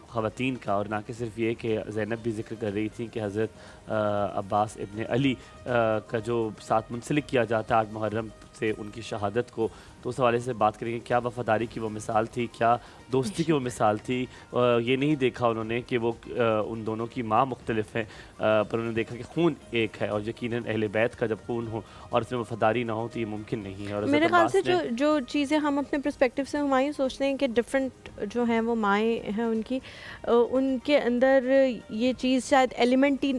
خواتین کا، اور نہ کہ صرف یہ کہ زینب بھی ذکر کر رہی تھیں کہ حضرت عباس ابن علی کا جو ساتھ منسلک کیا جاتا ہے 8 محرم سے ان کی شہادت کو، تو اس حوالے سے بات کریں گے کیا وفاداری کی وہ مثال تھی، کیا دوستی کی وہ مثال تھی. یہ نہیں دیکھا انہوں نے کہ وہ ان دونوں کی ماں مختلف ہیں، پر انہوں نے دیکھا کہ خون ایک ہے، اور یقیناً اہل بیت کا جب خون ہو اور اس میں وفاداری نہ ہو تو یہ ممکن نہیں ہے. اور میرے حضرت خیال سے عباس نے جو چیزیں ہم اپنے پرسپیکٹیو سے ہمایوں سوچتے ہیں کہ ڈفرینٹ جو ہیں وہ مائیں ہیں ان کے اندر یہ چیز شاید ایلیمنٹ ہی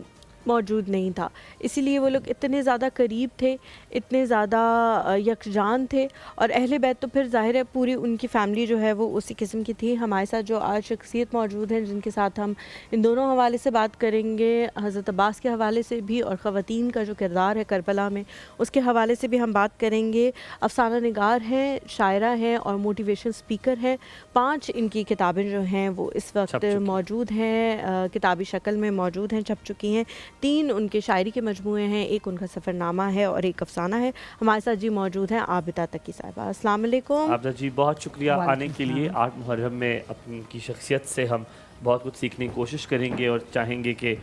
موجود نہیں تھا، اسی لیے وہ لوگ اتنے زیادہ قریب تھے، اتنے زیادہ یکجان تھے. اور اہل بیت تو پھر ظاہر ہے پوری ان کی فیملی جو ہے وہ اسی قسم کی تھی. ہمارے ساتھ جو آج شخصیت موجود ہیں جن کے ساتھ ہم ان دونوں حوالے سے بات کریں گے، حضرت عباس کے حوالے سے بھی اور خواتین کا جو کردار ہے کربلا میں اس کے حوالے سے بھی ہم بات کریں گے. افسانہ نگار ہیں، شاعرہ ہیں اور موٹیویشن اسپیکر ہیں. 5 ان کی کتابیں جو ہیں وہ اس وقت موجود ہیں، کتابی شکل میں موجود ہیں، چھپ چکی ہیں. 3 ان کے شاعری کے مجموعے ہیں، ایک ان کا سفر نامہ ہے اور ایک افسانہ ہے. ہمارے ساتھ جی موجود ہیں عابدہ تقی صاحبہ. السلام علیکم. عابدہ جی بہت شکریہ آنے کے لیے. 8 محرم میں اپنی کی شخصیت سے ہم بہت کچھ سیکھنے کی کوشش کریں گے اور چاہیں گے کہ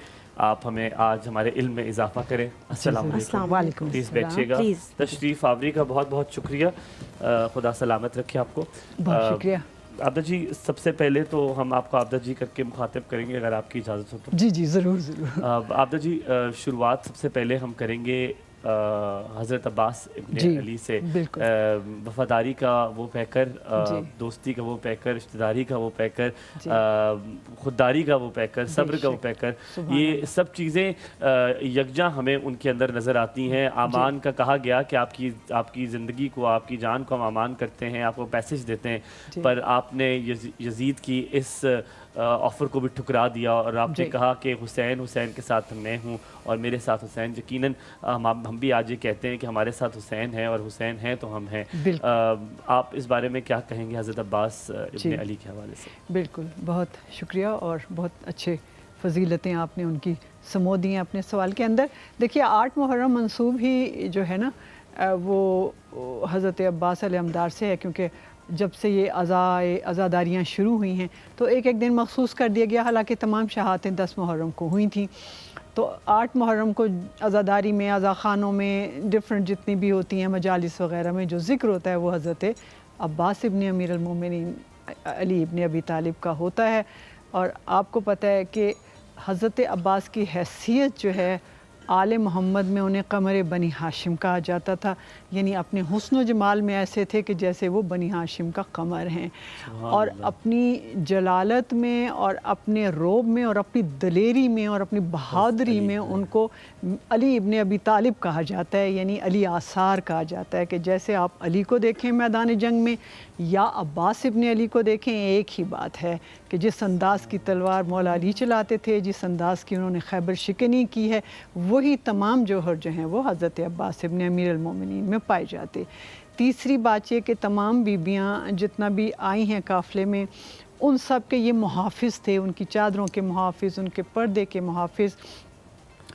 آپ ہمیں آج ہمارے علم میں اضافہ کریں. السلام علیکم. پلیز بیٹھیے گا. تشریف آوری کا بہت بہت شکریہ. خدا سلامت رکھے آپ کو. بہت شکریہ. عابدہ جی سب سے پہلے تو ہم آپ کو عابدہ جی کر کے مخاطب کریں گے اگر آپ کی اجازت ہو تو. جی جی ضرور ضرور. عابدہ جی شروعات سب سے پہلے ہم کریں گے حضرت عباس ابن علی سے. وفاداری کا وہ پیکر، دوستی کا وہ پیکر، رشتہ داری کا وہ پیکر، خودداری کا وہ پیکر، صبر کا وہ پیکر، یہ سب چیزیں یکجاں ہمیں ان کے اندر نظر آتی ہیں. امان کا کہا گیا کہ آپ کی زندگی کو، آپ کی جان کو ہم امان کرتے ہیں، آپ کو پیسج دیتے ہیں، پر آپ نے یزید کی اس آفر کو بھی ٹھکرا دیا اور آپ نے کہا کہ حسین کے ساتھ میں ہوں اور میرے ساتھ حسین. یقیناً ہم بھی آج یہ کہتے ہیں کہ ہمارے ساتھ حسین ہے اور حسین ہیں تو ہم ہیں. آپ اس بارے میں کیا کہیں گے حضرت عباس ابن علی کے حوالے سے؟ بالکل، بہت شکریہ اور بہت اچھے فضیلتیں آپ نے ان کی سمو دی ہیں اپنے سوال کے اندر. دیکھیے 8 محرم منسوب ہی جو ہے نا وہ حضرت عباس علیہ امدار سے ہے، کیونکہ جب سے یہ عزاداریاں شروع ہوئی ہیں تو ایک دن مخصوص کر دیا گیا، حالانکہ تمام شہادتیں 10 محرم کو ہوئی تھیں. تو 8 محرم کو عزاداری میں، عزاخانوں میں، ڈفرینٹ جتنی بھی ہوتی ہیں مجالس وغیرہ میں جو ذکر ہوتا ہے وہ حضرت عباس ابن امیر المومنین علی ابن ابی طالب کا ہوتا ہے. اور آپ کو پتہ ہے کہ حضرت عباس کی حیثیت جو ہے آل محمد میں انہیں قمر بنی ہاشم کہا جاتا تھا، یعنی اپنے حسن و جمال میں ایسے تھے کہ جیسے وہ بنی ہاشم کا قمر ہیں. اور اپنی جلالت میں اور اپنے روب میں اور اپنی دلیری میں اور اپنی بہادری میں ان کو علی ابن ابی طالب کہا جاتا ہے، یعنی علی آثار کہا جاتا ہے. کہ جیسے آپ علی کو دیکھیں میدان جنگ میں یا عباس ابن علی کو دیکھیں، ایک ہی بات ہے کہ جس انداز کی تلوار مولا علی چلاتے تھے، جس انداز کی انہوں نے خیبر شکنی کی ہے، وہی تمام جوہر جو ہیں وہ حضرت عباس ابن امیر المومنین میں پائے جاتے. تیسری بات یہ کہ تمام بیبیاں جتنا بھی آئی ہیں قافلے میں ان سب کے یہ محافظ تھے، ان کی چادروں کے محافظ، ان کے پردے کے محافظ.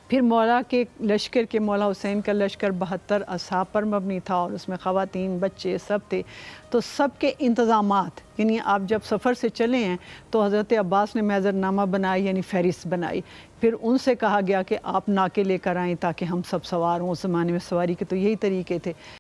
پھر مولا کے لشکر کے، مولا حسین کا لشکر 72 اصحاب پر مبنی تھا اور اس میں خواتین، بچے سب تھے. تو سب کے انتظامات، یعنی آپ جب سفر سے چلے ہیں تو حضرت عباس نے میزر نامہ بنائی، یعنی فہرست بنائی. پھر ان سے کہا گیا کہ آپ ناکے لے کر آئیں تاکہ ہم سب سوار ہوں. اس زمانے میں سواری کے تو یہی طریقے تھے.